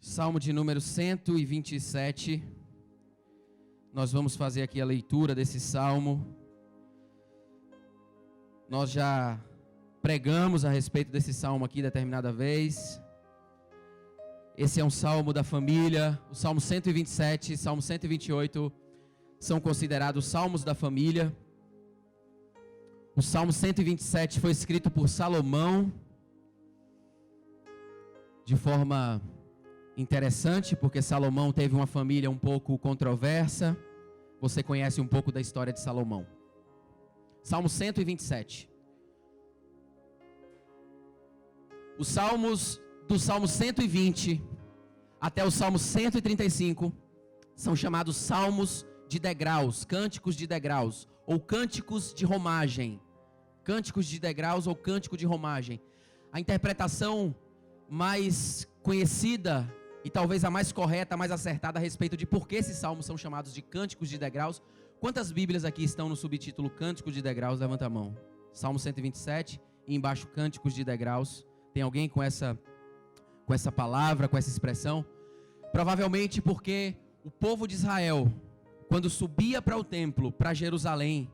Salmo de número 127. Nós vamos fazer aqui a leitura desse salmo. Nós já pregamos a respeito desse salmo aqui determinada vez. Esse é um salmo da família. O salmo 127 e salmo 128 são considerados salmos da família. O salmo 127 foi escrito por Salomão de forma interessante, porque Salomão teve uma família um pouco controversa. Você conhece um pouco da história de Salomão. Salmo 127. Os salmos do Salmo 120 até o Salmo 135 são chamados salmos de degraus, cânticos de degraus, ou cânticos de romagem. Cânticos de degraus ou cântico de romagem. A interpretação mais conhecida e talvez a mais correta, a mais acertada a respeito de por que esses salmos são chamados de cânticos de degraus. Quantas bíblias aqui estão no subtítulo Cânticos de Degraus? Levanta a mão. Salmo 127 e embaixo Cânticos de Degraus. Tem alguém com essa palavra, com essa expressão? Provavelmente porque o povo de Israel, quando subia para o templo, para Jerusalém,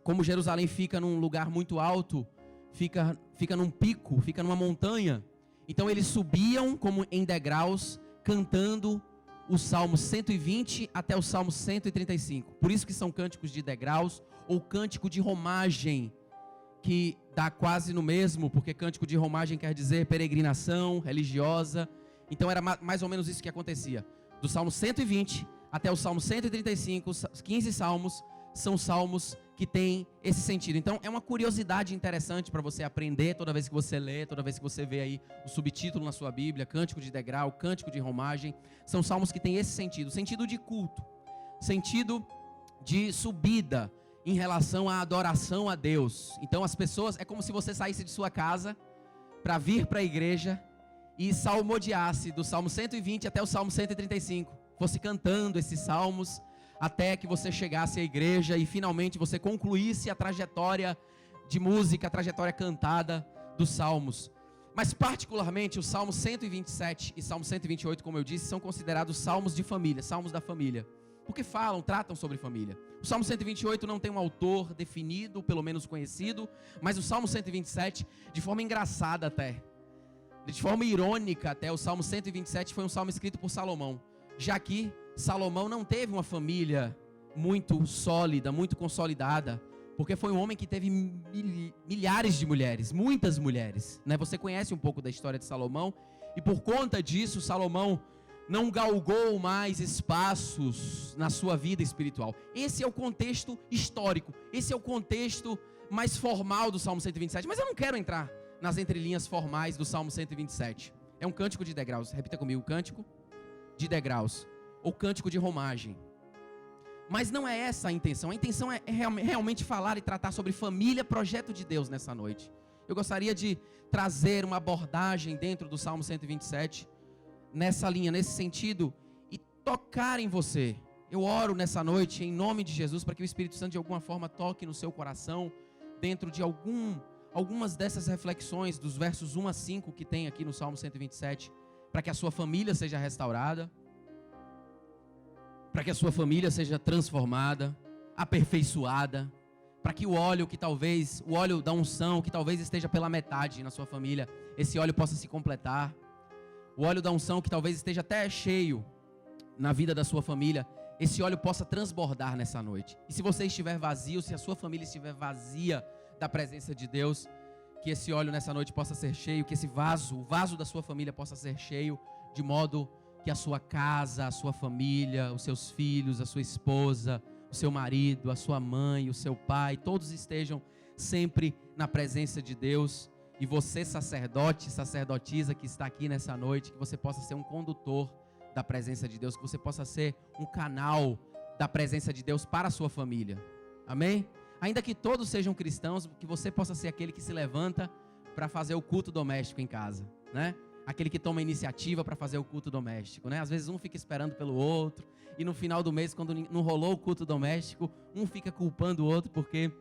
como Jerusalém fica num lugar muito alto, fica num pico, fica numa montanha, então eles subiam como em degraus, cantando o Salmo 120 até o Salmo 135. Por isso que são cânticos de degraus ou cântico de romagem, que dá quase no mesmo, porque cântico de romagem quer dizer peregrinação religiosa. Então era mais ou menos isso que acontecia. Do Salmo 120 até o Salmo 135, 15 salmos, são salmos que têm esse sentido. Então é uma curiosidade interessante para você aprender toda vez que você lê, toda vez que você vê aí o subtítulo na sua Bíblia, cântico de degrau, cântico de romagem. São salmos que têm esse sentido, sentido de culto, sentido de subida em relação à adoração a Deus. Então as pessoas, é como se você saísse de sua casa para vir para a igreja e salmodiasse do Salmo 120 até o Salmo 135, fosse cantando esses salmos até que você chegasse à igreja e finalmente você concluísse a trajetória de música, a trajetória cantada dos salmos. Mas particularmente o Salmo 127 e Salmo 128, como eu disse, são considerados salmos de família, salmos da família, porque tratam sobre família. O Salmo 128 não tem um autor definido, pelo menos conhecido, mas o Salmo 127, de forma engraçada até, de forma irônica até, o Salmo 127 foi um salmo escrito por Salomão, já que Salomão não teve uma família muito sólida, muito consolidada, porque foi um homem que teve milhares de mulheres, muitas mulheres, né? Você conhece um pouco da história de Salomão, e por conta disso, Salomão não galgou mais espaços na sua vida espiritual. Esse é o contexto histórico, esse é o contexto mais formal do Salmo 127, mas eu não quero entrar nas entrelinhas formais do Salmo 127. É um cântico de degraus, repita comigo, cântico de degraus, ou cântico de romagem. Mas não é essa a intenção é realmente falar e tratar sobre família, projeto de Deus nessa noite. Eu gostaria de trazer uma abordagem dentro do Salmo 127, nessa linha, nesse sentido, e tocar em você. Eu oro nessa noite, em nome de Jesus, para que o Espírito Santo de alguma forma toque no seu coração, dentro de algumas dessas reflexões, dos versos 1 a 5 que tem aqui no Salmo 127, para que a sua família seja restaurada, para que a sua família seja transformada, aperfeiçoada, para que o óleo da unção, que talvez esteja pela metade na sua família, esse óleo possa se completar. O óleo da unção que talvez esteja até cheio na vida da sua família, esse óleo possa transbordar nessa noite. E se você estiver vazio, se a sua família estiver vazia da presença de Deus, que esse óleo nessa noite possa ser cheio, que esse vaso, o vaso da sua família possa ser cheio, de modo que a sua casa, a sua família, os seus filhos, a sua esposa, o seu marido, a sua mãe, o seu pai, todos estejam sempre na presença de Deus. E você, sacerdote, sacerdotisa que está aqui nessa noite, que você possa ser um condutor da presença de Deus, que você possa ser um canal da presença de Deus para a sua família. Amém? Ainda que todos sejam cristãos, que você possa ser aquele que se levanta para fazer o culto doméstico em casa, né? Aquele que toma iniciativa para fazer o culto doméstico, né? Às vezes um fica esperando pelo outro, e no final do mês, quando não rolou o culto doméstico, um fica culpando o outro porque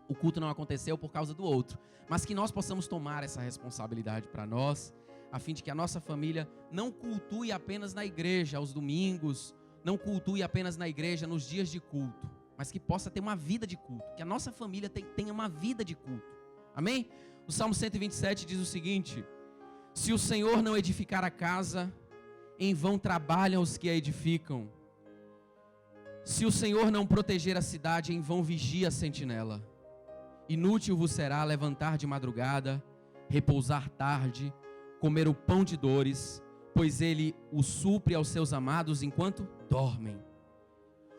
o culto não aconteceu por causa do outro. Mas que nós possamos tomar essa responsabilidade para nós, a fim de que a nossa família não cultue apenas na igreja, aos domingos, não cultue apenas na igreja, nos dias de culto, mas que possa ter uma vida de culto, que a nossa família tenha uma vida de culto. Amém? O Salmo 127 diz o seguinte: se o Senhor não edificar a casa, em vão trabalham os que a edificam. Se o Senhor não proteger a cidade, em vão vigia a sentinela. Inútil vos será levantar de madrugada, repousar tarde, comer o pão de dores, pois ele o supre aos seus amados enquanto dormem.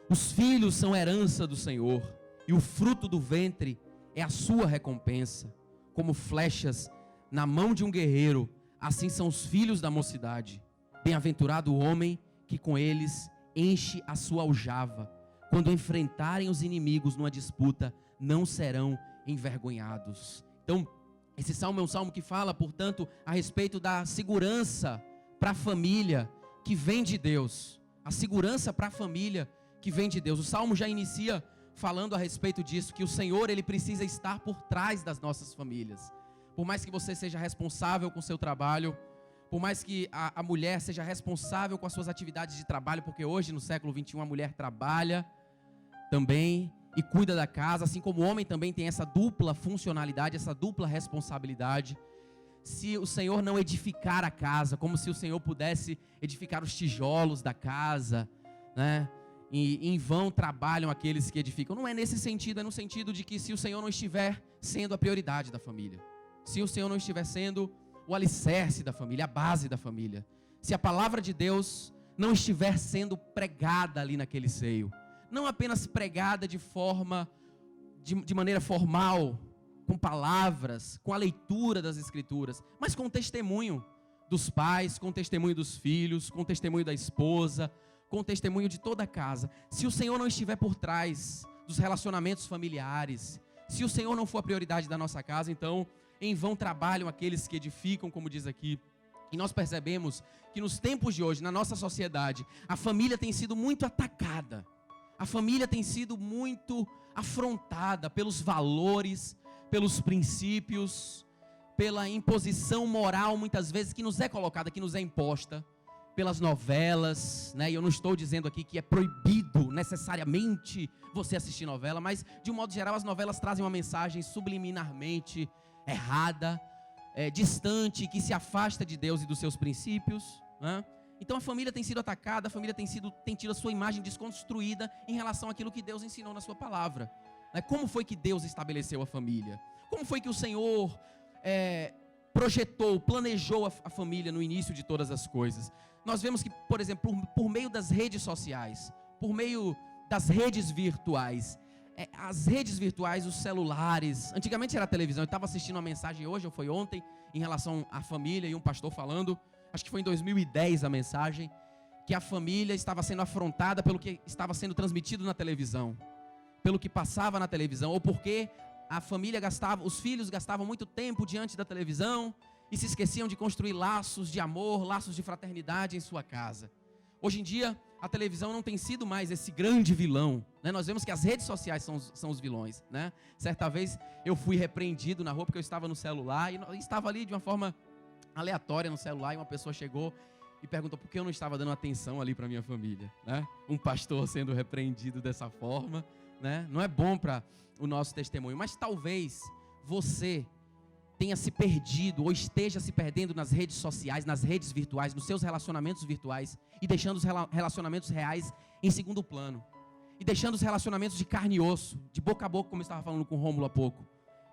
Os filhos são herança do Senhor, e o fruto do ventre é a sua recompensa. Como flechas na mão de um guerreiro, assim são os filhos da mocidade. Bem-aventurado o homem que com eles enche a sua aljava. Quando enfrentarem os inimigos numa disputa, não serão envergonhados. Então, esse salmo é um salmo que fala, portanto, a respeito da segurança para a família que vem de Deus. A segurança para a família que vem de Deus. O salmo já inicia falando a respeito disso, que o Senhor, Ele precisa estar por trás das nossas famílias. Por mais que você seja responsável com o seu trabalho, por mais que a mulher seja responsável com as suas atividades de trabalho, porque hoje, no século 21, a mulher trabalha também e cuida da casa, assim como o homem também tem essa dupla funcionalidade, essa dupla responsabilidade. Se o Senhor não edificar a casa, como se o Senhor pudesse edificar os tijolos da casa, né? E em vão trabalham aqueles que edificam. Não é nesse sentido, é no sentido de que se o Senhor não estiver sendo a prioridade da família, se o Senhor não estiver sendo o alicerce da família, a base da família, se a palavra de Deus não estiver sendo pregada ali naquele seio, não apenas pregada de maneira formal, com palavras, com a leitura das Escrituras, mas com o testemunho dos pais, com o testemunho dos filhos, com o testemunho da esposa, com o testemunho de toda a casa. Se o Senhor não estiver por trás dos relacionamentos familiares, se o Senhor não for a prioridade da nossa casa, então em vão trabalham aqueles que edificam, como diz aqui. E nós percebemos que nos tempos de hoje, na nossa sociedade, a família tem sido muito atacada. A família tem sido muito afrontada pelos valores, pelos princípios, pela imposição moral, muitas vezes, que nos é colocada, que nos é imposta, pelas novelas, né? E eu não estou dizendo aqui que é proibido necessariamente você assistir novela, mas de um modo geral as novelas trazem uma mensagem subliminarmente errada, distante, que se afasta de Deus e dos seus princípios, né? Então a família tem sido atacada, a família tem tido a sua imagem desconstruída em relação àquilo que Deus ensinou na sua palavra, né? Como foi que Deus estabeleceu a família? Como foi que o Senhor projetou, planejou a família no início de todas as coisas? Nós vemos que, por exemplo, por meio das redes sociais, por meio das redes virtuais, as redes virtuais, os celulares, antigamente era a televisão. Eu estava assistindo uma mensagem hoje, ou foi ontem, em relação à família, e um pastor falando, acho que foi em 2010 a mensagem, que a família estava sendo afrontada pelo que estava sendo transmitido na televisão, pelo que passava na televisão, ou porque a família os filhos gastavam muito tempo diante da televisão e se esqueciam de construir laços de amor, laços de fraternidade em sua casa. Hoje em dia, a televisão não tem sido mais esse grande vilão, né? Nós vemos que as redes sociais são os vilões, né? Certa vez eu fui repreendido na rua porque eu estava no celular e estava ali de uma forma aleatória no celular, e uma pessoa chegou e perguntou por que eu não estava dando atenção ali para minha família, né? Um pastor sendo repreendido dessa forma, né? Não é bom para o nosso testemunho, mas talvez você tenha se perdido ou esteja se perdendo nas redes sociais, nas redes virtuais, nos seus relacionamentos virtuais, e deixando os relacionamentos reais em segundo plano, e deixando os relacionamentos de carne e osso, de boca a boca, como eu estava falando com o Rômulo há pouco,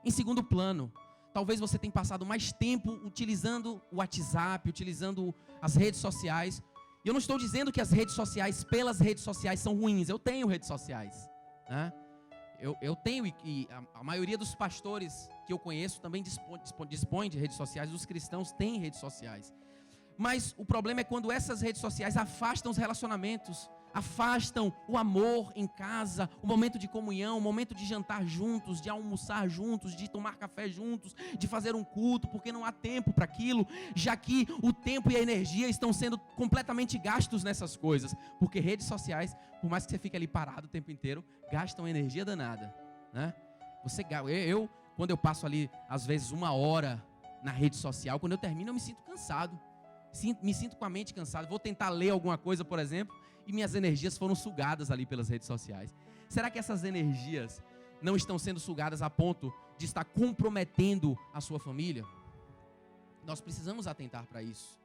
em segundo plano. Talvez você tenha passado mais tempo utilizando o WhatsApp, utilizando as redes sociais. E eu não estou dizendo que as redes sociais, pelas redes sociais, são ruins. Eu tenho redes sociais, né? Eu tenho, e a maioria dos pastores que eu conheço também dispõe de redes sociais. Os cristãos têm redes sociais. Mas o problema é quando essas redes sociais afastam os relacionamentos, afastam o amor em casa, o momento de comunhão, o momento de jantar juntos, de almoçar juntos, de tomar café juntos, de fazer um culto, porque não há tempo para aquilo, já que o tempo e a energia estão sendo completamente gastos nessas coisas, porque redes sociais, por mais que você fique ali parado o tempo inteiro, gastam energia danada, né? Quando eu passo ali, às vezes 1 hora na rede social, quando eu termino eu me sinto cansado. Me sinto com a mente cansada. Vou tentar ler alguma coisa, por exemplo, e minhas energias foram sugadas ali pelas redes sociais. Será que essas energias não estão sendo sugadas a ponto de estar comprometendo a sua família? Nós precisamos atentar para isso.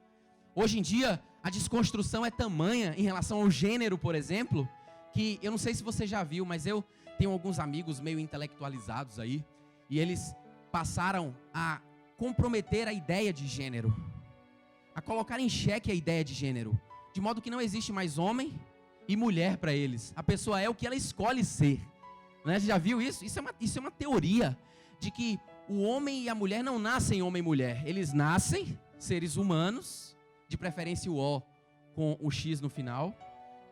Hoje em dia, a desconstrução é tamanha em relação ao gênero, por exemplo, que eu não sei se você já viu, mas eu tenho alguns amigos meio intelectualizados aí, e eles passaram a comprometer a ideia de gênero, a colocar em xeque a ideia de gênero, de modo que não existe mais homem e mulher para eles. A pessoa é o que ela escolhe ser. Né? Você já viu isso? Isso é uma teoria de que o homem e a mulher não nascem homem e mulher. Eles nascem seres humanos, de preferência o O com o X no final,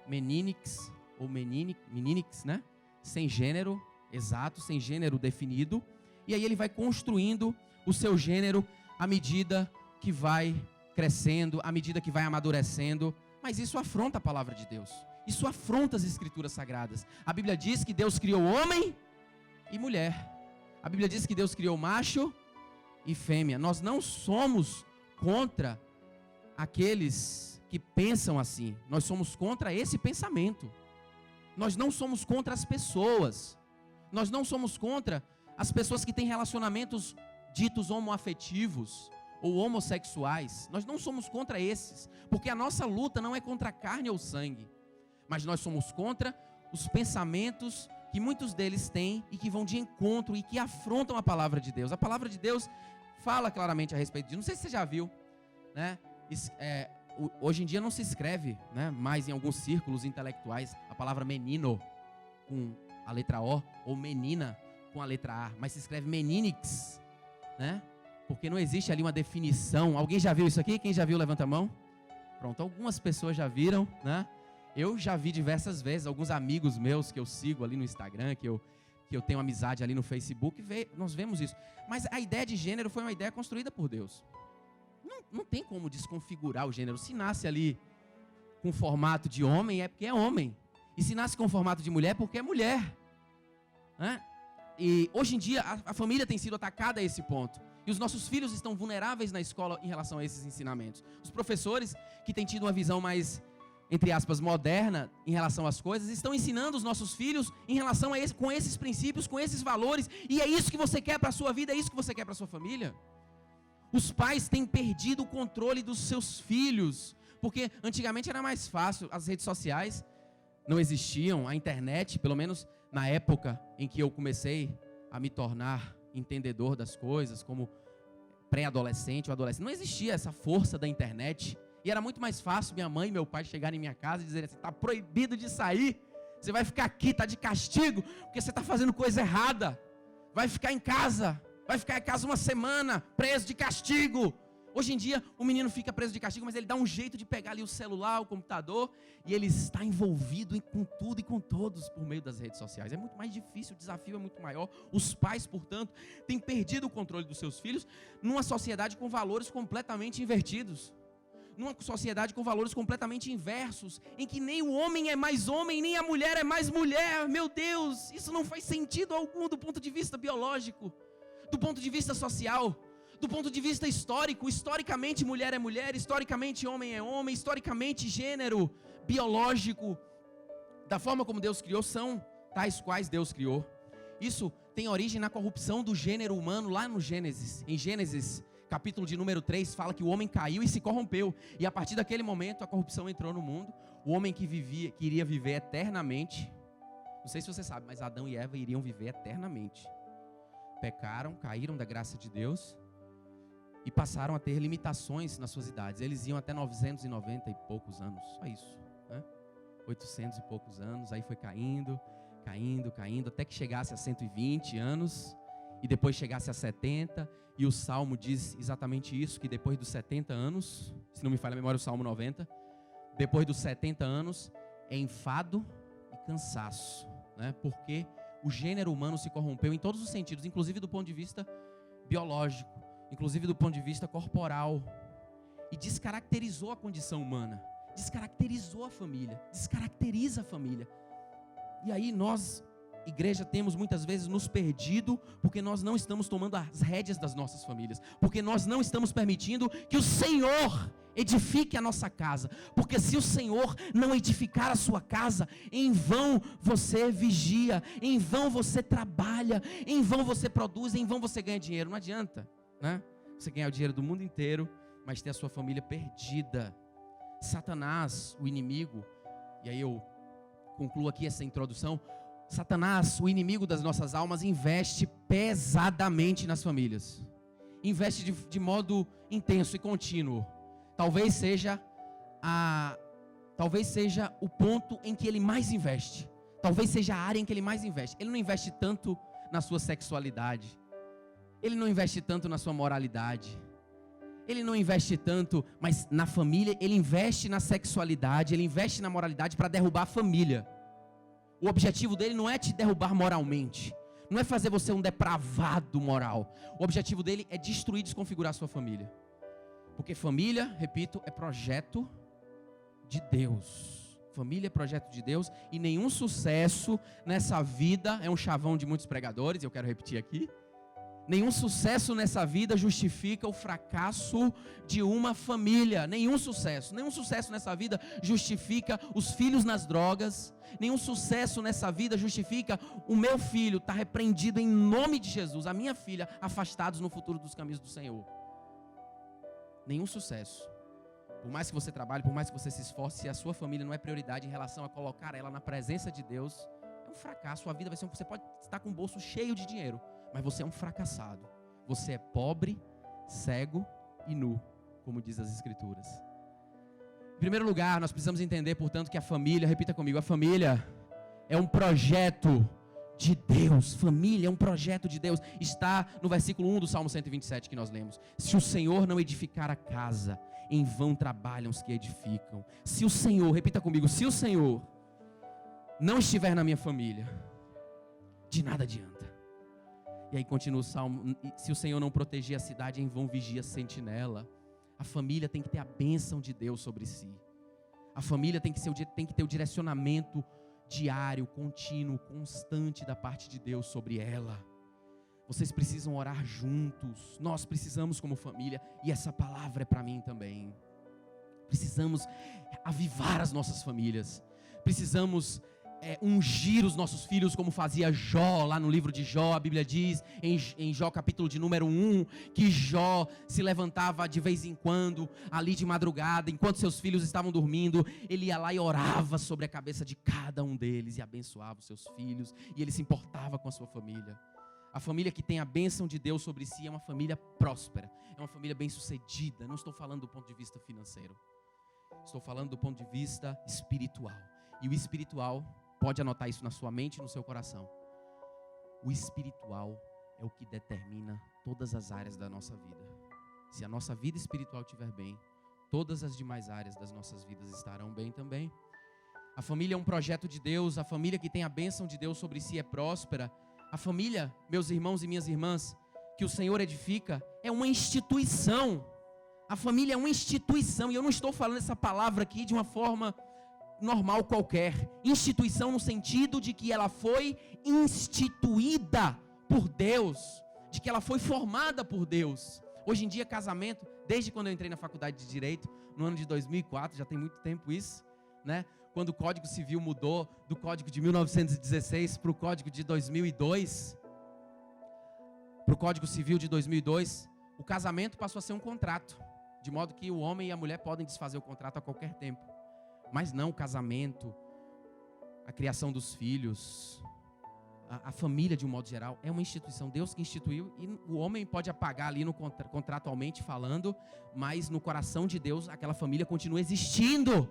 meninix ou meninix, né? Sem gênero exato, sem gênero definido. E aí ele vai construindo o seu gênero à medida que vai crescendo, à medida que vai amadurecendo. Mas isso afronta a palavra de Deus. Isso afronta as escrituras sagradas. A Bíblia diz que Deus criou homem e mulher. A Bíblia diz que Deus criou macho e fêmea. Nós não somos contra aqueles que pensam assim. Nós somos contra esse pensamento. Nós não somos contra as pessoas. Nós não somos contra as pessoas que têm relacionamentos ditos homoafetivos ou homossexuais. Nós não somos contra esses, porque a nossa luta não é contra a carne ou sangue, mas nós somos contra os pensamentos que muitos deles têm e que vão de encontro e que afrontam a palavra de Deus. A palavra de Deus fala claramente a respeito disso. Não sei se você já viu, né? Hoje em dia não se escreve, né, mais em alguns círculos intelectuais a palavra menino com a letra O ou menina com a letra A, mas se escreve meninix, né? Porque não existe ali uma definição. Alguém já viu isso aqui? Quem já viu, levanta a mão. Pronto, algumas pessoas já viram, né? Eu já vi diversas vezes, alguns amigos meus que eu sigo ali no Instagram, que eu tenho amizade ali no Facebook, nós vemos isso. Mas a ideia de gênero foi uma ideia construída por Deus. Não tem como desconfigurar o gênero. Se nasce ali com formato de homem, é porque é homem. E se nasce com formato de mulher, é porque é mulher. Né? E hoje em dia, a família tem sido atacada a esse ponto. E os nossos filhos estão vulneráveis na escola em relação a esses ensinamentos. Os professores, que têm tido uma visão mais, entre aspas, moderna em relação às coisas, estão ensinando os nossos filhos em relação a com esses princípios, com esses valores. E é isso que você quer para a sua vida, é isso que você quer para a sua família. Os pais têm perdido o controle dos seus filhos, porque antigamente era mais fácil, as redes sociais não existiam, a internet, pelo menos na época em que eu comecei a me tornar entendedor das coisas, como pré-adolescente ou adolescente, não existia essa força da internet, e era muito mais fácil minha mãe e meu pai chegarem em minha casa e dizerem assim: está proibido de sair, você vai ficar aqui, está de castigo, porque você está fazendo coisa errada, vai ficar em casa uma semana, preso de castigo. Hoje em dia, o menino fica preso de castigo, mas ele dá um jeito de pegar ali o celular, o computador, e ele está envolvido com tudo e com todos por meio das redes sociais. É muito mais difícil, o desafio é muito maior. Os pais, portanto, têm perdido o controle dos seus filhos numa sociedade com valores completamente invertidos. Numa sociedade com valores completamente inversos, em que nem o homem é mais homem, nem a mulher é mais mulher. Meu Deus, isso não faz sentido algum do ponto de vista biológico, do ponto de vista social, do ponto de vista histórico. Historicamente mulher é mulher, historicamente homem é homem, historicamente gênero biológico, da forma como Deus criou, são tais quais Deus criou. Isso tem origem na corrupção do gênero humano lá no Gênesis. Em Gênesis, capítulo de número 3, fala que o homem caiu e se corrompeu, e a partir daquele momento a corrupção entrou no mundo. O homem que iria viver eternamente, não sei se você sabe, mas Adão e Eva iriam viver eternamente. Pecaram, caíram da graça de Deus e passaram a ter limitações nas suas idades. Eles iam até 990 e poucos anos, só isso, né? 800 e poucos anos, aí foi caindo, até que chegasse a 120 anos, e depois chegasse a 70, e o Salmo diz exatamente isso, que depois dos 70 anos, se não me falha a memória, o Salmo 90, depois dos 70 anos, é enfado e cansaço, né? Porque o gênero humano se corrompeu em todos os sentidos, inclusive do ponto de vista biológico, inclusive do ponto de vista corporal, e descaracterizou a condição humana, descaracterizou a família, descaracteriza a família. E aí nós igreja, temos muitas vezes nos perdido porque nós não estamos tomando as rédeas das nossas famílias, porque nós não estamos permitindo que o Senhor edifique a nossa casa, porque se o Senhor não edificar a sua casa, em vão você vigia, em vão você trabalha, em vão você produz, em vão você ganha dinheiro. Não adianta, né? Você ganhar o dinheiro do mundo inteiro, mas ter a sua família perdida. Satanás, o inimigo, e aí eu concluo aqui essa introdução. Satanás, o inimigo das nossas almas, investe pesadamente nas famílias. Investe de modo intenso e contínuo. Talvez seja o ponto em que ele mais investe. Talvez seja a área em que ele mais investe. Ele não investe tanto na sua sexualidade. Ele não investe tanto na sua moralidade. Ele não investe tanto, mas na família. Ele investe na sexualidade, ele investe na moralidade para derrubar a família. O objetivo dele não é te derrubar moralmente, não é fazer você um depravado moral. O objetivo dele é destruir e desconfigurar a sua família. Porque família, repito, é projeto de Deus. Família é projeto de Deus, e nenhum sucesso nessa vida é um chavão de muitos pregadores, eu quero repetir aqui. Nenhum sucesso nessa vida justifica o fracasso de uma família. Nenhum sucesso nessa vida justifica os filhos nas drogas. Nenhum sucesso nessa vida justifica o meu filho estar repreendido em nome de Jesus, a minha filha afastados no futuro dos caminhos do Senhor. Nenhum sucesso. Por mais que você trabalhe, por mais que você se esforce, se a sua família não é prioridade em relação a colocar ela na presença de Deus, é um fracasso. Sua vida vai ser você pode estar com o bolso cheio de dinheiro, mas você é um fracassado. Você é pobre, cego e nu, como diz as Escrituras. Em primeiro lugar, nós precisamos entender, portanto, que a família, repita comigo, a família é um projeto de Deus. Família é um projeto de Deus. Está no versículo 1 do Salmo 127 que nós lemos. Se o Senhor não edificar a casa, em vão trabalham os que edificam. Se o Senhor, repita comigo, se o Senhor não estiver na minha família, de nada adianta. E aí continua o Salmo, se o Senhor não proteger a cidade, em vão vigia a sentinela. A família tem que ter a bênção de Deus sobre si. A família tem que ter o direcionamento diário, contínuo, constante da parte de Deus sobre ela. Vocês precisam orar juntos. Nós precisamos como família, e essa palavra é para mim também. Precisamos avivar as nossas famílias. Precisamos ungir os nossos filhos como fazia Jó, lá no livro de Jó. A Bíblia diz em Jó capítulo de número 1, que Jó se levantava de vez em quando, ali de madrugada, enquanto seus filhos estavam dormindo, ele ia lá e orava sobre a cabeça de cada um deles, e abençoava os seus filhos, e ele se importava com a sua família. A família que tem a bênção de Deus sobre si é uma família próspera, é uma família bem-sucedida. Não estou falando do ponto de vista financeiro, estou falando do ponto de vista espiritual. E o espiritual, pode anotar isso na sua mente e no seu coração. O espiritual é o que determina todas as áreas da nossa vida. Se a nossa vida espiritual estiver bem, todas as demais áreas das nossas vidas estarão bem também. A família é um projeto de Deus. A família que tem a bênção de Deus sobre si é próspera. A família, meus irmãos e minhas irmãs, que o Senhor edifica, é uma instituição. A família é uma instituição. E eu não estou falando essa palavra aqui de uma forma normal qualquer. Instituição no sentido de que ela foi instituída por Deus, de que ela foi formada por Deus. Hoje em dia, casamento, desde quando eu entrei na faculdade de Direito, no ano de 2004, já tem muito tempo isso, né? Quando o Código Civil mudou do Código de 1916 para o Código de 2002, para o Código Civil de 2002, o casamento passou a ser um contrato, de modo que o homem e a mulher podem desfazer o contrato a qualquer tempo. Mas não o casamento, a criação dos filhos, a família de um modo geral, é uma instituição, Deus que instituiu, e o homem pode apagar ali no contratualmente falando, mas no coração de Deus aquela família continua existindo.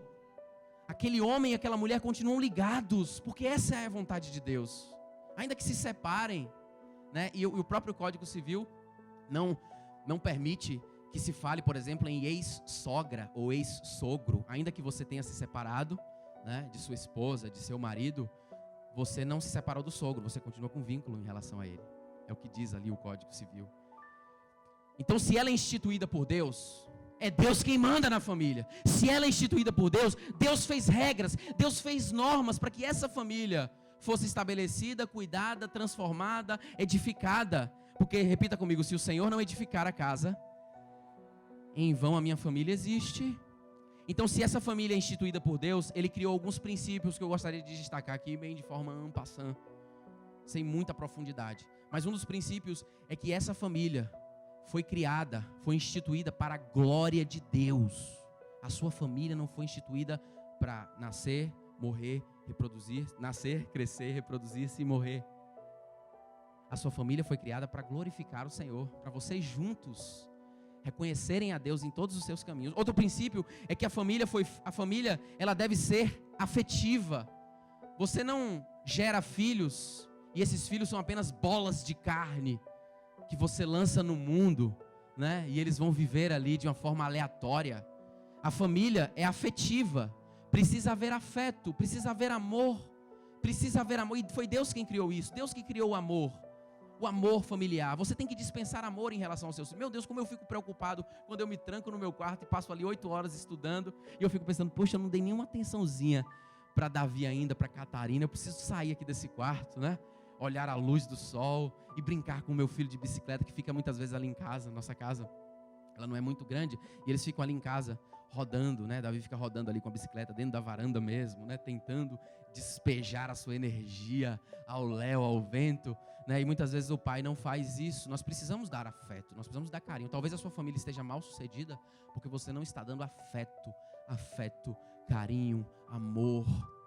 Aquele homem e aquela mulher continuam ligados, porque essa é a vontade de Deus. Ainda que se separem, né? E o próprio Código Civil não permite que se fale, por exemplo, em ex-sogra ou ex-sogro. Ainda que você tenha se separado, né, de sua esposa, de seu marido, você não se separou do sogro, você continua com vínculo em relação a ele. É o que diz ali o Código Civil. Então, se ela é instituída por Deus, é Deus quem manda na família. Se ela é instituída por Deus, Deus fez regras, Deus fez normas para que essa família fosse estabelecida, cuidada, transformada, edificada. Porque, repita comigo, se o Senhor não edificar a casa, em vão a minha família existe. Então, se essa família é instituída por Deus, Ele criou alguns princípios que eu gostaria de destacar aqui, bem de forma en passant, sem muita profundidade. Mas um dos princípios é que essa família foi criada, foi instituída para a glória de Deus. A sua família não foi instituída para nascer, morrer, reproduzir, nascer, crescer, reproduzir-se e morrer. A sua família foi criada para glorificar o Senhor, para vocês juntos reconhecerem a Deus em todos os seus caminhos. Outro princípio é que a família ela deve ser afetiva. Você não gera filhos e esses filhos são apenas bolas de carne que você lança no mundo, né? E eles vão viver ali de uma forma aleatória. A família é afetiva. Precisa haver afeto, precisa haver amor. Precisa haver amor. E foi Deus quem criou isso. Deus que criou o amor familiar. Você tem que dispensar amor em relação aos seus filhos. Meu Deus, como eu fico preocupado quando eu me tranco no meu quarto e passo ali 8 horas estudando. E eu fico pensando, poxa, eu não dei nenhuma atençãozinha para Davi ainda, para Catarina. Eu preciso sair aqui desse quarto, né? Olhar a luz do sol e brincar com o meu filho de bicicleta, que fica muitas vezes ali em casa. Nossa casa, ela não é muito grande. E eles ficam ali em casa rodando, né? Davi fica rodando ali com a bicicleta dentro da varanda mesmo, né? Tentando despejar a sua energia ao léu, ao vento, né? E muitas vezes o pai não faz isso. Nós precisamos dar afeto, nós precisamos dar carinho. Talvez a sua família esteja mal sucedida porque você não está dando afeto, carinho, amor,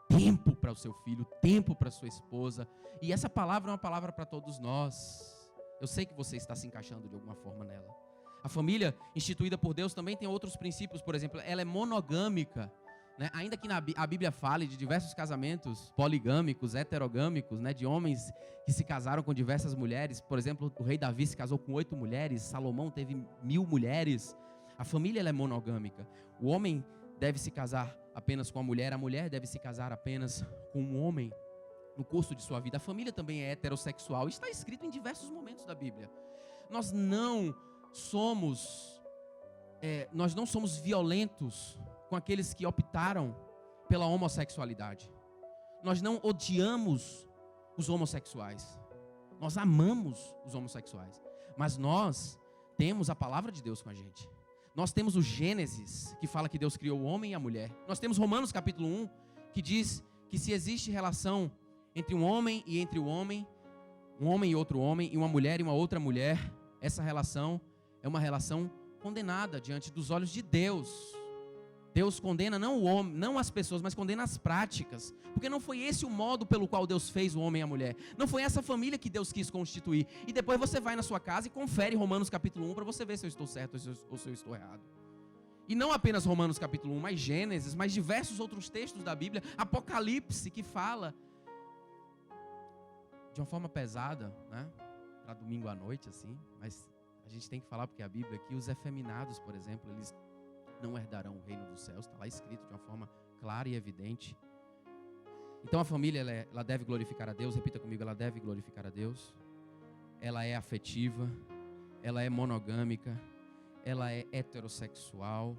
tempo para o seu filho, tempo para a sua esposa. E essa palavra é uma palavra para todos nós. Eu sei que você está se encaixando de alguma forma nela. A família instituída por Deus também tem outros princípios. Por exemplo, ela é monogâmica, né? Ainda que a Bíblia fale de diversos casamentos poligâmicos, heterogâmicos, né? De homens que se casaram com diversas mulheres. Por exemplo, o rei Davi se casou com 8 mulheres, Salomão teve 1000 mulheres. A família ela é monogâmica. O homem deve se casar apenas com a mulher deve se casar apenas com um homem no curso de sua vida. A família também é heterossexual. Está escrito em diversos momentos da Bíblia. Nós não somos violentos com aqueles que optaram pela homossexualidade. Nós não odiamos os homossexuais. Nós amamos os homossexuais. Mas nós temos a palavra de Deus com a gente. Nós temos o Gênesis, que fala que Deus criou o homem e a mulher. Nós temos Romanos capítulo 1, que diz que se existe relação entre um homem e entre o homem, um homem e outro homem, e uma mulher e uma outra mulher, essa relação é uma relação condenada diante dos olhos de Deus. Deus condena não o homem, não as pessoas, mas condena as práticas. Porque não foi esse o modo pelo qual Deus fez o homem e a mulher. Não foi essa família que Deus quis constituir. E depois você vai na sua casa e confere Romanos capítulo 1 para você ver se eu estou certo ou se eu estou errado. E não apenas Romanos capítulo 1, mas Gênesis, mas diversos outros textos da Bíblia. Apocalipse, que fala de uma forma pesada, né? Para domingo à noite, assim. Mas a gente tem que falar porque a Bíblia aqui, os efeminados, por exemplo, eles não herdarão o reino dos céus. Está lá escrito de uma forma clara e evidente. Então a família, ela deve glorificar a Deus. Repita comigo, ela deve glorificar a Deus. Ela é afetiva. Ela é monogâmica. Ela é heterossexual.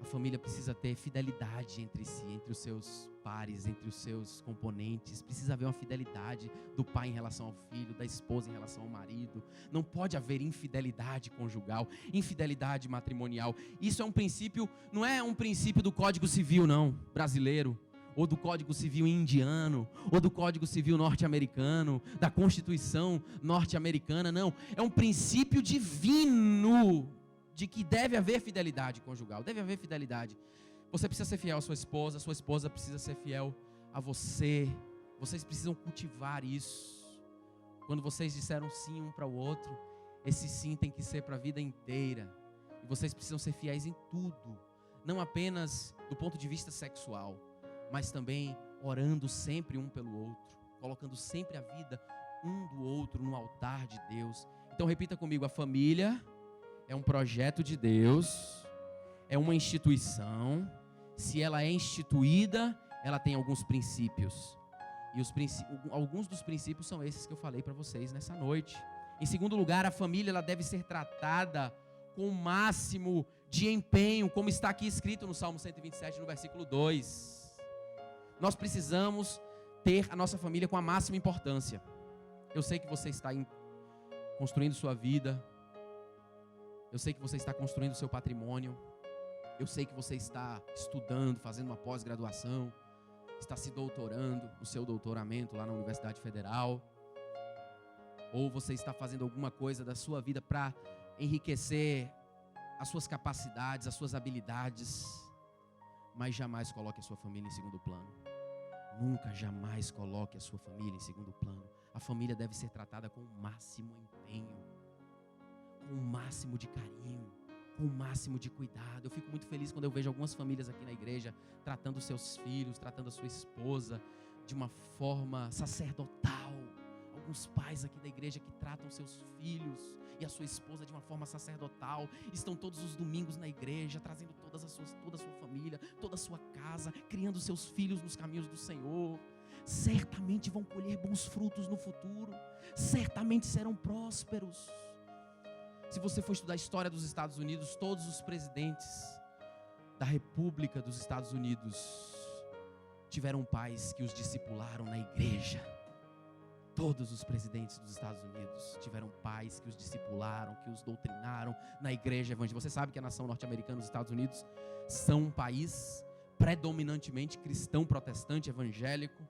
A família precisa ter fidelidade entre si, entre os seus pares, entre os seus componentes. Precisa haver uma fidelidade do pai em relação ao filho, da esposa em relação ao marido. Não pode haver infidelidade conjugal, infidelidade matrimonial. Isso é um princípio, não é um princípio do Código Civil, não, brasileiro, ou do Código Civil indiano, ou do Código Civil norte-americano, da Constituição norte-americana, não. É um princípio divino de que deve haver fidelidade conjugal, deve haver fidelidade. Você precisa ser fiel à sua esposa precisa ser fiel a você. Vocês precisam cultivar isso. Quando vocês disseram sim um para o outro, esse sim tem que ser para a vida inteira. E vocês precisam ser fiéis em tudo, não apenas do ponto de vista sexual, mas também orando sempre um pelo outro, colocando sempre a vida um do outro no altar de Deus. Então repita comigo, a família é um projeto de Deus, é uma instituição. Se ela é instituída, ela tem alguns princípios. E alguns dos princípios são esses que eu falei para vocês nessa noite. Em segundo lugar, a família ela deve ser tratada com o máximo de empenho, como está aqui escrito no Salmo 127, no versículo 2. Nós precisamos ter a nossa família com a máxima importância. Eu sei que você está construindo sua vida. Eu sei que você está construindo seu patrimônio. Eu sei que você está estudando, fazendo uma pós-graduação, está se doutorando no seu doutoramento lá na Universidade Federal. Ou você está fazendo alguma coisa da sua vida para enriquecer as suas capacidades, as suas habilidades. Mas jamais coloque a sua família em segundo plano. Nunca, jamais coloque a sua família em segundo plano. A família deve ser tratada com o máximo empenho, com o máximo de carinho, com o máximo de cuidado. Eu fico muito feliz quando eu vejo algumas famílias aqui na igreja tratando seus filhos, tratando a sua esposa de uma forma sacerdotal. Alguns pais aqui da igreja que tratam seus filhos e a sua esposa de uma forma sacerdotal, estão todos os domingos na igreja, trazendo toda a sua família, toda a sua casa, criando seus filhos nos caminhos do Senhor. Certamente vão colher bons frutos no futuro, certamente serão prósperos. Se você for estudar a história dos Estados Unidos, todos os presidentes da República dos Estados Unidos tiveram pais que os discipularam na igreja. Todos os presidentes dos Estados Unidos tiveram pais que os discipularam, que os doutrinaram na igreja evangélica. Você sabe que a nação norte-americana e os Estados Unidos são um país predominantemente cristão, protestante, evangélico.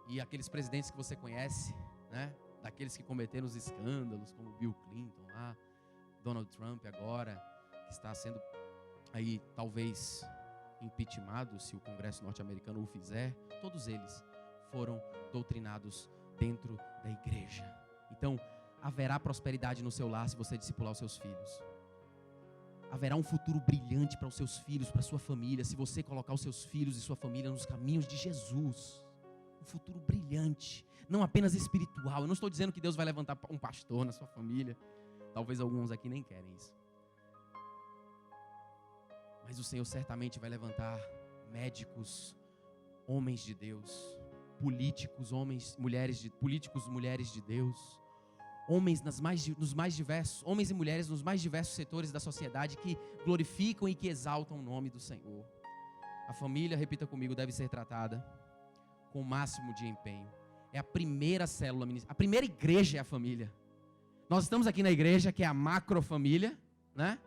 E aqueles presidentes que você conhece, né? Daqueles que cometeram os escândalos, como Bill Clinton lá, Donald Trump agora, que está sendo aí talvez impeachmentado se o Congresso norte-americano o fizer. Todos eles foram doutrinados dentro da igreja. Então, haverá prosperidade no seu lar se você discipular os seus filhos. Haverá um futuro brilhante para os seus filhos, para a sua família, se você colocar os seus filhos e sua família nos caminhos de Jesus. Um futuro brilhante, não apenas espiritual. Eu não estou dizendo que Deus vai levantar um pastor na sua família. Talvez alguns aqui nem querem isso. Mas o Senhor certamente vai levantar médicos, homens de Deus, políticos, mulheres de Deus, homens nos mais diversos, homens e mulheres nos mais diversos setores da sociedade que glorificam e que exaltam o nome do Senhor. A família, repita comigo, deve ser tratada com o máximo de empenho. É a primeira célula, a primeira igreja é a família. Nós estamos aqui na igreja, que é a macrofamília, né?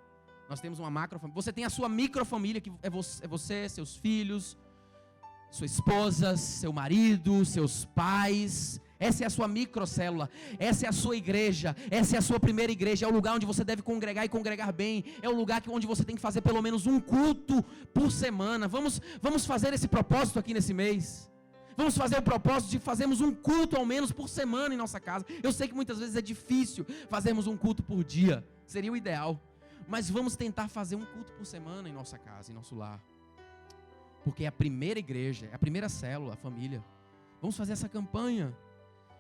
Nós temos uma macrofamília. Você tem a sua microfamília, que é você, seus filhos, sua esposa, seu marido, seus pais. Essa é a sua microcélula, essa é a sua igreja, essa é a sua primeira igreja. É o lugar onde você deve congregar e congregar bem. É o lugar onde você tem que fazer pelo menos um culto por semana. Vamos fazer esse propósito aqui nesse mês. Vamos fazer o propósito de fazermos um culto ao menos por semana em nossa casa. Eu sei que muitas vezes é difícil fazermos um culto por dia, seria o ideal. Mas vamos tentar fazer um culto por semana em nossa casa, em nosso lar. Porque é a primeira igreja, é a primeira célula, a família. Vamos fazer essa campanha.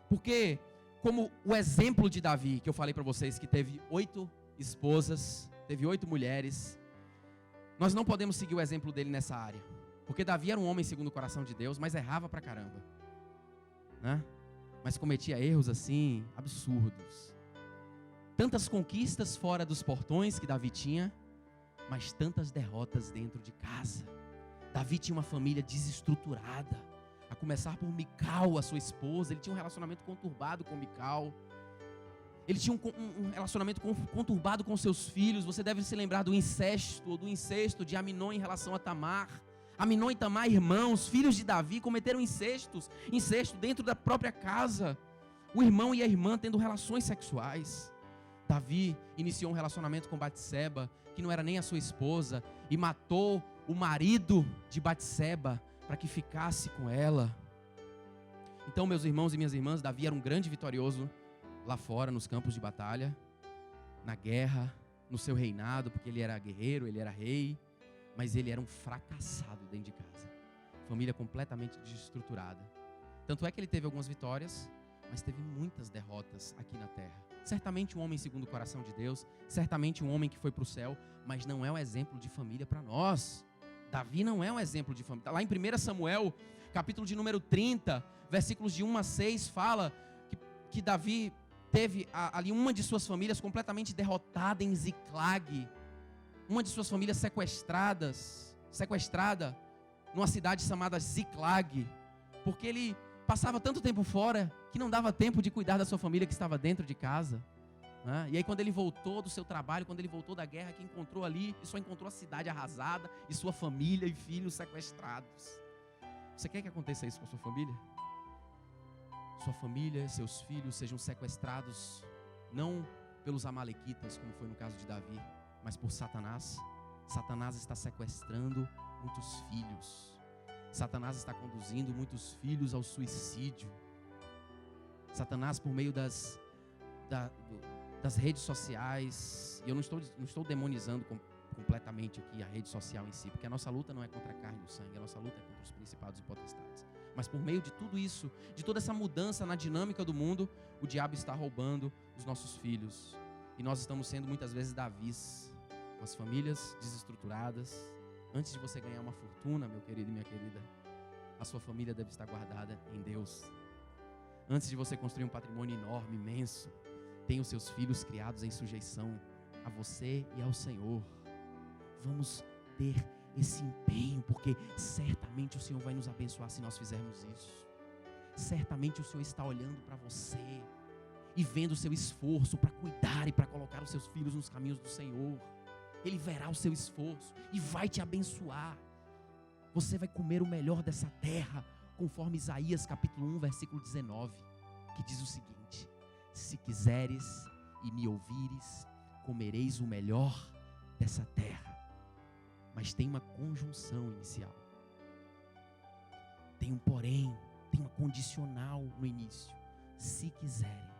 Porque, como o exemplo de Davi, que eu falei para vocês, que teve 8 esposas, teve 8 mulheres, nós não podemos seguir o exemplo dele nessa área. Porque Davi era um homem segundo o coração de Deus, mas errava pra caramba, né? Mas cometia erros assim, absurdos. Tantas conquistas fora dos portões que Davi tinha, mas tantas derrotas dentro de casa. Davi tinha uma família desestruturada, a começar por Mical, a sua esposa. Ele tinha um relacionamento conturbado com Mical. Ele tinha um relacionamento conturbado com seus filhos. Você deve se lembrar do incesto de Aminon em relação a Tamar. Aminon e Tamar, irmãos, filhos de Davi, cometeram incesto dentro da própria casa. O irmão e a irmã tendo relações sexuais. Davi iniciou um relacionamento com Batseba, que não era nem a sua esposa, e matou o marido de Batseba para que ficasse com ela. Então, meus irmãos e minhas irmãs, Davi era um grande vitorioso lá fora, nos campos de batalha, na guerra, no seu reinado, porque ele era guerreiro, ele era rei. Mas ele era um fracassado dentro de casa. Família completamente desestruturada. Tanto é que ele teve algumas vitórias, mas teve muitas derrotas aqui na terra. Certamente um homem segundo o coração de Deus, certamente um homem que foi para o céu, mas não é um exemplo de família para nós. Davi não é um exemplo de família. Lá em 1 Samuel, capítulo de número 30, versículos de 1 a 6, fala que Davi teve ali uma de suas famílias completamente derrotada em Ziclag. Uma de suas famílias sequestrada numa cidade chamada Ziclag. porque ele passava tanto tempo fora que não dava tempo de cuidar da sua família que estava dentro de casa. E aí quando ele voltou do seu trabalho, quando ele voltou da guerra, que encontrou ali, e só encontrou a cidade arrasada, e sua família e filhos sequestrados. Você quer que aconteça isso com a sua família? Sua família, seus filhos sejam sequestrados, não pelos amalequitas, como foi no caso de Davi, mas por Satanás. Satanás está sequestrando muitos filhos. Satanás está conduzindo muitos filhos ao suicídio. Satanás, por meio das redes sociais, e eu não estou demonizando completamente aqui a rede social em si, porque a nossa luta não é contra a carne e o sangue, a nossa luta é contra os principados e potestades. Mas por meio de tudo isso, de toda essa mudança na dinâmica do mundo, o diabo está roubando os nossos filhos. E nós estamos sendo muitas vezes Davis, com as famílias desestruturadas. Antes de você ganhar uma fortuna, meu querido e minha querida, a sua família deve estar guardada em Deus. Antes de você construir um patrimônio enorme, imenso, tenha os seus filhos criados em sujeição a você e ao Senhor. Vamos ter esse empenho, porque certamente o Senhor vai nos abençoar se nós fizermos isso. Certamente o Senhor está olhando para você e vendo o seu esforço para cuidar e para colocar os seus filhos nos caminhos do Senhor. Ele verá o seu esforço e vai te abençoar. Você vai comer o melhor dessa terra, conforme Isaías capítulo 1, versículo 19, que diz o seguinte: se quiseres e me ouvires, comereis o melhor dessa terra. Mas tem uma conjunção inicial. Tem um porém, tem uma condicional no início. Se quiserem,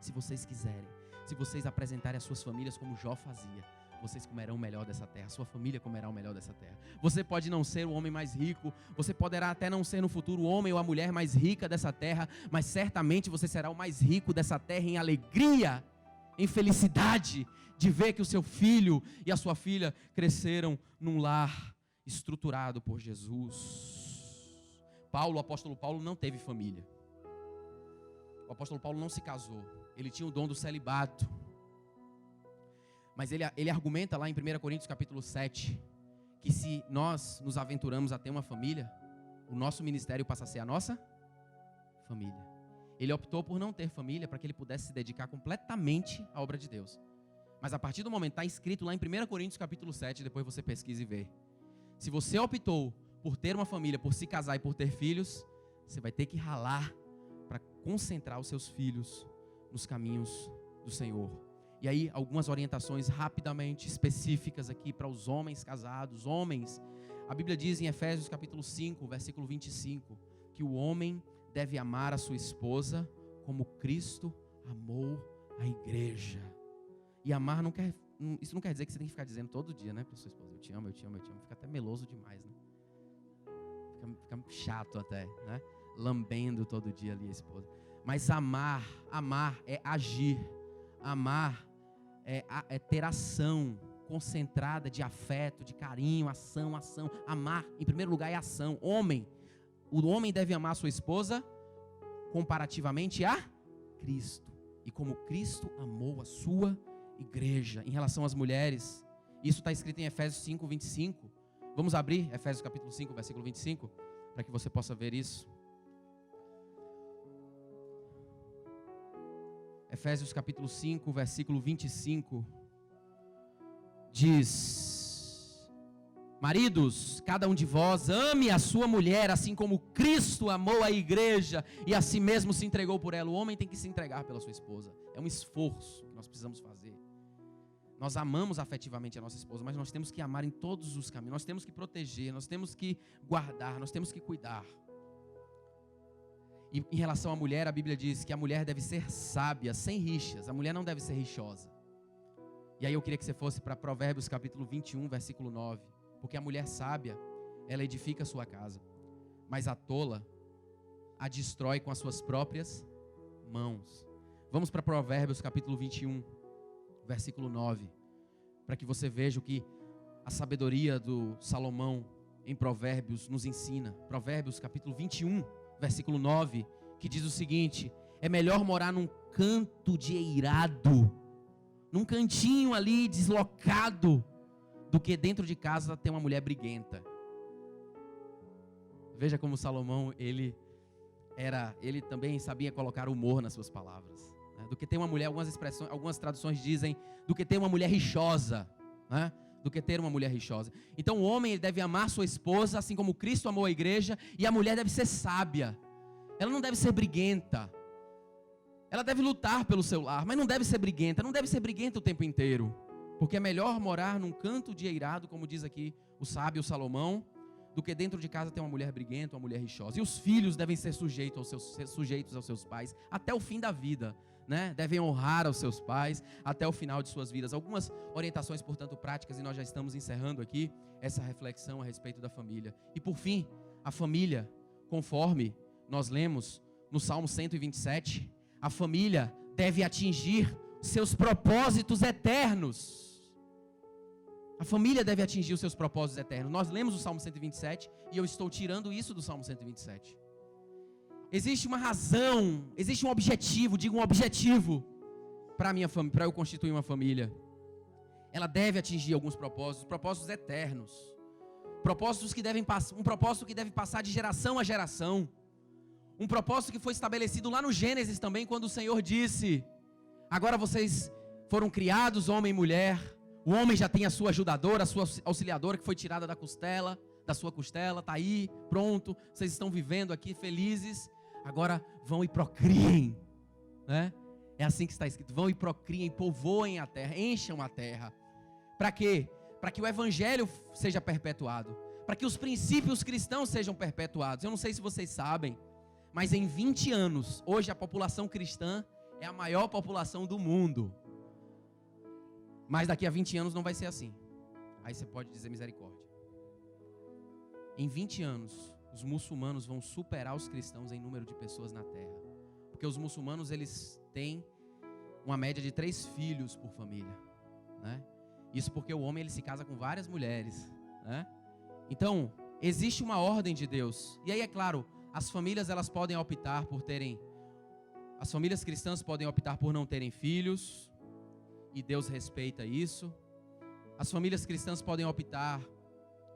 se vocês quiserem, se vocês apresentarem as suas famílias como Jó fazia, vocês comerão o melhor dessa terra, sua família comerá o melhor dessa terra. Você pode não ser o homem mais rico, você poderá até não ser no futuro o homem ou a mulher mais rica dessa terra, mas certamente você será o mais rico dessa terra em alegria, em felicidade, de ver que o seu filho e a sua filha cresceram num lar estruturado por Jesus. O apóstolo Paulo não teve família. O apóstolo Paulo não se casou. Ele tinha o dom do celibato. Mas ele argumenta lá em 1 Coríntios capítulo 7, que se nós nos aventuramos a ter uma família, o nosso ministério passa a ser a nossa família. Ele optou por não ter família para que ele pudesse se dedicar completamente à obra de Deus. Mas a partir do momento, está escrito lá em 1 Coríntios capítulo 7, depois você pesquisa e vê. Se você optou por ter uma família, por se casar e por ter filhos, você vai ter que ralar para concentrar os seus filhos nos caminhos do Senhor. E aí, algumas orientações rapidamente específicas aqui para os homens casados. Homens, a Bíblia diz em Efésios capítulo 5, versículo 25, que o homem deve amar a sua esposa como Cristo amou a igreja. E amar isso não quer dizer que você tem que ficar dizendo todo dia, né, para sua esposa: eu te amo, eu te amo, eu te amo. Fica até meloso demais, né? Fica chato até, né? Lambendo todo dia ali a esposa. Mas amar é agir. Amar é ter ação concentrada de afeto, de carinho, ação. Amar, em primeiro lugar, é ação. O homem deve amar a sua esposa comparativamente a Cristo. E como Cristo amou a sua igreja. Em relação às mulheres, isso está escrito em Efésios 5, 25. Vamos abrir Efésios capítulo 5, versículo 25, para que você possa ver isso. Efésios capítulo 5, versículo 25, diz: maridos, cada um de vós ame a sua mulher, assim como Cristo amou a igreja e a si mesmo se entregou por ela. O homem tem que se entregar pela sua esposa. É um esforço que nós precisamos fazer. Nós amamos afetivamente a nossa esposa, mas nós temos que amar em todos os caminhos. Nós temos que proteger, nós temos que guardar, nós temos que cuidar. E em relação à mulher, a Bíblia diz que a mulher deve ser sábia, sem rixas. A mulher não deve ser rixosa. E aí eu queria que você fosse para Provérbios capítulo 21, versículo 9. Porque a mulher sábia, ela edifica a sua casa, mas a tola a destrói com as suas próprias mãos. Vamos para Provérbios capítulo 21, versículo 9. Para que você veja o que a sabedoria do Salomão em Provérbios nos ensina. Provérbios capítulo 21, versículo 9, que diz o seguinte: é melhor morar num canto de eirado, num cantinho ali deslocado, do que dentro de casa ter uma mulher briguenta. Veja como Salomão, ele ele também sabia colocar humor nas suas palavras, né? Do que ter uma mulher, algumas traduções dizem, do que ter uma mulher rixosa, né? Do que ter uma mulher rixosa. Então o homem, ele deve amar sua esposa, assim como Cristo amou a igreja, e a mulher deve ser sábia. Ela não deve ser briguenta. Ela deve lutar pelo seu lar, mas não deve ser briguenta. Não deve ser briguenta o tempo inteiro, porque é melhor morar num canto de eirado, como diz aqui o sábio Salomão, do que dentro de casa ter uma mulher briguenta, uma mulher rixosa. E os filhos devem ser sujeitos aos seus pais até o fim da vida, né? Devem honrar aos seus pais até o final de suas vidas. Algumas orientações, portanto, práticas, e nós já estamos encerrando aqui essa reflexão a respeito da família. E por fim, a família, conforme nós lemos no Salmo 127, a família deve atingir seus propósitos eternos. A família deve atingir os seus propósitos eternos. Nós lemos o Salmo 127 e eu estou tirando isso do Salmo 127. Existe uma razão, existe um objetivo, digo um objetivo para eu constituir uma família. Ela deve atingir alguns propósitos eternos. Um propósito que deve passar de geração a geração. Um propósito que foi estabelecido lá no Gênesis também, quando o Senhor disse: agora vocês foram criados, homem e mulher. O homem já tem a sua ajudadora, a sua auxiliadora, que foi tirada da sua costela, está aí, pronto. Vocês estão vivendo aqui felizes. Agora vão e procriem, né? É assim que está escrito: vão e procriem, povoem a terra, encham a terra. Para quê? Para que o evangelho seja perpetuado, para que os princípios cristãos sejam perpetuados. Eu não sei se vocês sabem, mas em 20 anos, hoje a população cristã é a maior população do mundo. Mas daqui a 20 anos não vai ser assim. Aí você pode dizer misericórdia. Em 20 anos, os muçulmanos vão superar os cristãos em número de pessoas na terra. Porque os muçulmanos, eles têm uma média de 3 filhos por família, né? Isso porque o homem, ele se casa com várias mulheres, né? Então, existe uma ordem de Deus. E aí, é claro, as famílias cristãs podem optar por não terem filhos, e Deus respeita isso. As famílias cristãs podem optar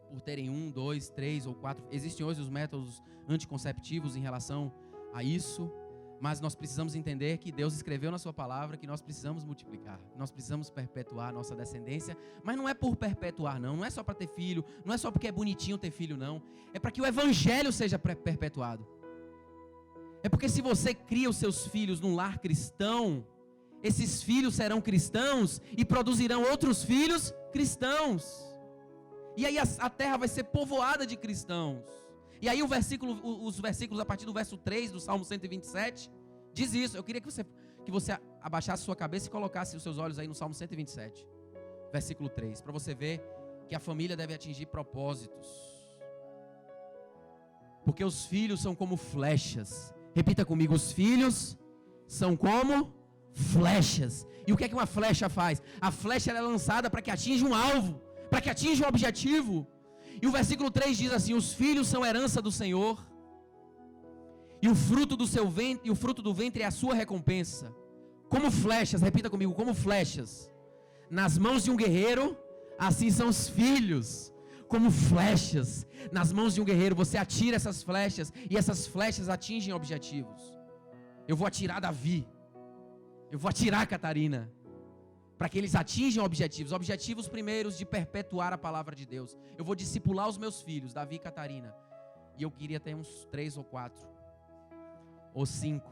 por terem 1, 2, 3 ou 4. Existem hoje os métodos anticonceptivos em relação a isso, mas nós precisamos entender que Deus escreveu na sua palavra que nós precisamos multiplicar, nós precisamos perpetuar a nossa descendência. Mas não é por perpetuar, não é só para ter filho, não é só porque é bonitinho ter filho, não. É para que o evangelho seja perpetuado. É porque se você cria os seus filhos num lar cristão, esses filhos serão cristãos e produzirão outros filhos cristãos. E aí a terra vai ser povoada de cristãos. E aí os versículos a partir do verso 3 do Salmo 127 diz isso. Eu queria que você abaixasse sua cabeça e colocasse os seus olhos aí no Salmo 127, versículo 3, para você ver que a família deve atingir propósitos. Porque os filhos são como flechas. Repita comigo: os filhos são como flechas. E o que é que uma flecha faz? A flecha ela é lançada para que atinja um alvo, para que atinja um objetivo. E o versículo 3 diz assim: os filhos são herança do Senhor, e o fruto do ventre é a sua recompensa. Como flechas, repita comigo: como flechas nas mãos de um guerreiro, assim são os filhos. Como flechas nas mãos de um guerreiro, você atira essas flechas, e essas flechas atingem objetivos. Eu vou atirar Davi, eu vou atirar Catarina, para que eles atinjam objetivos primeiros de perpetuar a palavra de Deus. Eu vou discipular os meus filhos, Davi e Catarina, e eu queria ter uns 3 ou 4 ou 5.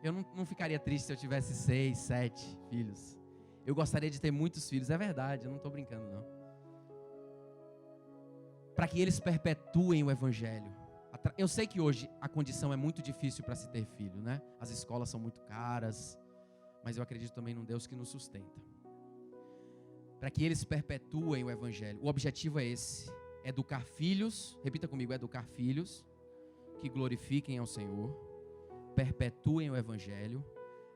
Eu não ficaria triste se eu tivesse 6, 7 filhos. Eu gostaria de ter muitos filhos, é verdade, eu não estou brincando não. Para que eles perpetuem o evangelho. Eu sei que hoje a condição é muito difícil para se ter filho, né? As escolas são muito caras, mas eu acredito também num Deus que nos sustenta. Para que eles perpetuem o evangelho. O objetivo é esse: educar filhos, repita comigo: educar filhos que glorifiquem ao Senhor, perpetuem o evangelho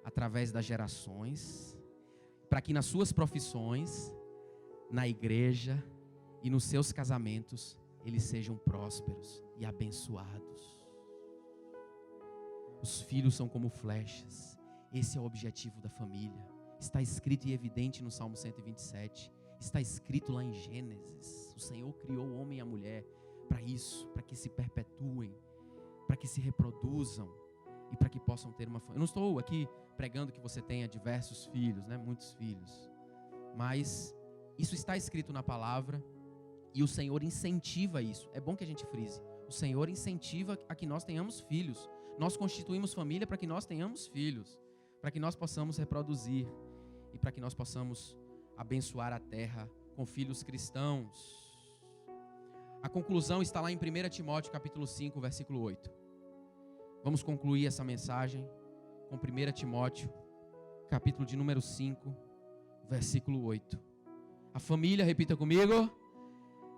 através das gerações, para que nas suas profissões, na igreja e nos seus casamentos, eles sejam prósperos e abençoados. Os filhos são como flechas. Esse é o objetivo da família. Está escrito e evidente no Salmo 127. Está escrito lá em Gênesis. O Senhor criou o homem e a mulher para isso, para que se perpetuem para que se reproduzam e para que possam ter uma família. Eu não estou aqui pregando que você tenha diversos filhos, né? Muitos filhos. Mas isso está escrito na palavra e o Senhor incentiva isso. É bom que a gente frise. O Senhor incentiva a que nós tenhamos filhos. Nós constituímos família para que nós tenhamos filhos, para que nós possamos reproduzir e para que nós possamos abençoar a terra com filhos cristãos. A conclusão está lá em 1 Timóteo capítulo 5, versículo 8. Vamos concluir essa mensagem com 1 Timóteo, capítulo de número 5, versículo 8. A família, repita comigo,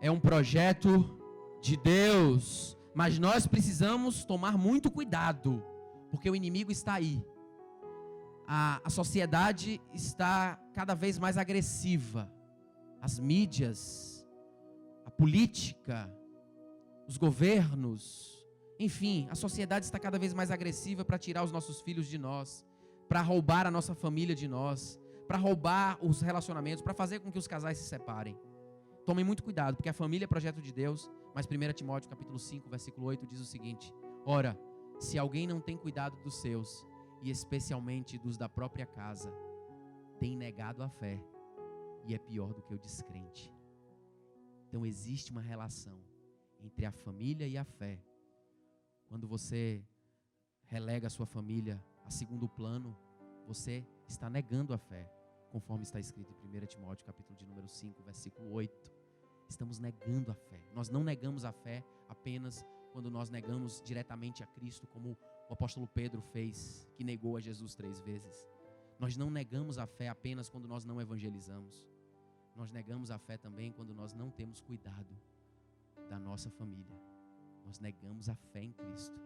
é um projeto de Deus, mas nós precisamos tomar muito cuidado, porque o inimigo está aí. A sociedade está cada vez mais agressiva. As mídias, a política, os governos, enfim, a sociedade está cada vez mais agressiva para tirar os nossos filhos de nós, para roubar a nossa família de nós, para roubar os relacionamentos, para fazer com que os casais se separem. Tomem muito cuidado, porque a família é projeto de Deus, mas 1 Timóteo capítulo 5, versículo 8 diz o seguinte: ora, se alguém não tem cuidado dos seus, e especialmente dos da própria casa, tem negado a fé, e é pior do que o descrente. Então existe uma relação entre a família e a fé. Quando você relega a sua família a segundo plano, você está negando a fé, conforme está escrito em 1 Timóteo capítulo de número 5, versículo 8. Estamos negando a fé. Nós não negamos a fé apenas quando nós negamos diretamente a Cristo, como o apóstolo Pedro fez, que negou a Jesus 3 vezes. Nós não negamos a fé apenas quando nós não evangelizamos. Nós negamos a fé também quando nós não temos cuidado da nossa família. Nós negamos a fé em Cristo.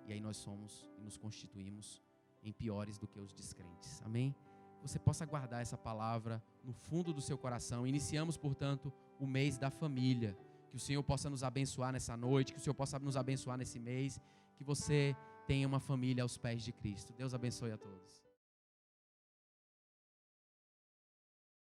E aí nós somos e nos constituímos em piores do que os descrentes. Amém? Você possa guardar essa palavra no fundo do seu coração. Iniciamos, portanto, o mês da família. Que o Senhor possa nos abençoar nessa noite, que o Senhor possa nos abençoar nesse mês, que você tenha uma família aos pés de Cristo. Deus abençoe a todos.